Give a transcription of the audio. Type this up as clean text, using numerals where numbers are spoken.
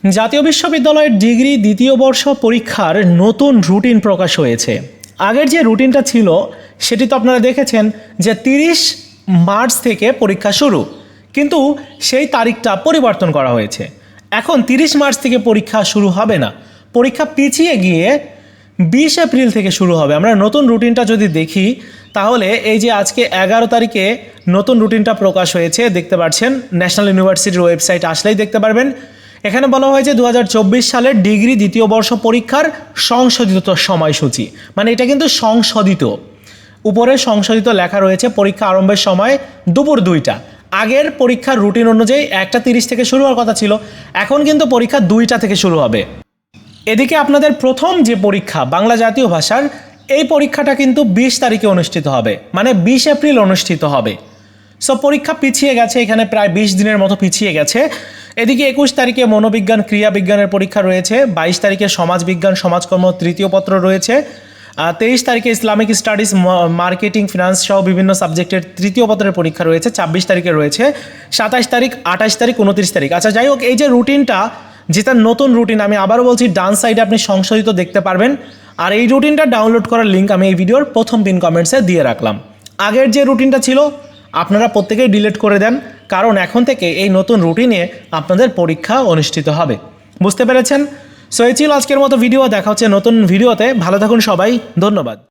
জাতীয় বিশ্ববিদ্যালয়ের ডিগ্রি দ্বিতীয় বর্ষ পরীক্ষার নতুন রুটিন প্রকাশ হয়েছে। আগের যে রুটিনটা ছিল সেটি তো আপনারা দেখেছেন যে 30 মার্চ থেকে পরীক্ষা শুরু, কিন্তু সেই তারিখটা পরিবর্তন করা হয়েছে। এখন 30 মার্চ থেকে পরীক্ষা শুরু হবে না, পরীক্ষা পিছিয়ে গিয়ে 20 এপ্রিল থেকে শুরু হবে। আমরা নতুন রুটিনটা যদি দেখি তাহলে এই যে আজকে 11 তারিখে নতুন রুটিনটা প্রকাশ হয়েছে, দেখতে পাচ্ছেন ন্যাশনাল ইউনিভার্সিটির ওয়েবসাইট আসলেই দেখতে পারবেন। এখানে বলা হয়েছে 2024 সালের ডিগ্রি দ্বিতীয় বর্ষ পরীক্ষার সংশোধিত সময়সূচি, মানে এটা কিন্তু সংশোধিত, উপরে সংশোধিত লেখা রয়েছে। পরীক্ষা আরম্ভের সময় দুপুর 2টা। আগের পরীক্ষার রুটিন অনুযায়ী 1:30 থেকে শুরু হওয়ার কথা ছিল, এখন কিন্তু পরীক্ষা 2টা থেকে শুরু হবে। এদিকে আপনাদের প্রথম যে পরীক্ষা বাংলা জাতীয় ভাষার, এই পরীক্ষাটা কিন্তু 20 তারিখে অনুষ্ঠিত হবে, মানে 20 এপ্রিল অনুষ্ঠিত হবে। সো পরীক্ষা পিছিয়ে গেছে, এখানে প্রায় 20 দিনের মতো পিছিয়ে গেছে। এদিকে 21 তারিখে মনোবিজ্ঞান ক্রিয়া বিজ্ঞানের পরীক্ষা রয়েছে, 22 তারিখে সমাজবিজ্ঞান সমাজকর্ম তৃতীয় পত্র রয়েছে, 23 তারিখে ইসলামিক স্টাডিজ মার্কেটিং ফিনান্স সহ বিভিন্ন সাবজেক্টের তৃতীয় পত্রের পরীক্ষা রয়েছে, 26 তারিখে রয়েছে, 27 তারিখ 28 তারিখ 29 তারিখ। আচ্ছা যাই হোক, এই যে রুটিনটা, যেটা নতুন রুটিন, আমি আবারও বলছি ডান সাইডে আপনি সংশোধিত দেখতে পারবেন। আর এই রুটিনটা ডাউনলোড করার লিঙ্ক আমি এই ভিডিওর প্রথম পিন কমেন্টসে দিয়ে রাখলাম। আগের যে রুটিনটা ছিল আপনারা প্রত্যেকেই ডিলিট করে দেন, কারণ এখন থেকে এই নতুন রুটিনে আপনাদের পরীক্ষা অনুষ্ঠিত হবে। বুঝতে পেরেছেন? সো এই ছিল আজকের মতো ভিডিও, দেখা হচ্ছে নতুন ভিডিওতে। ভালো থাকুন সবাই, ধন্যবাদ।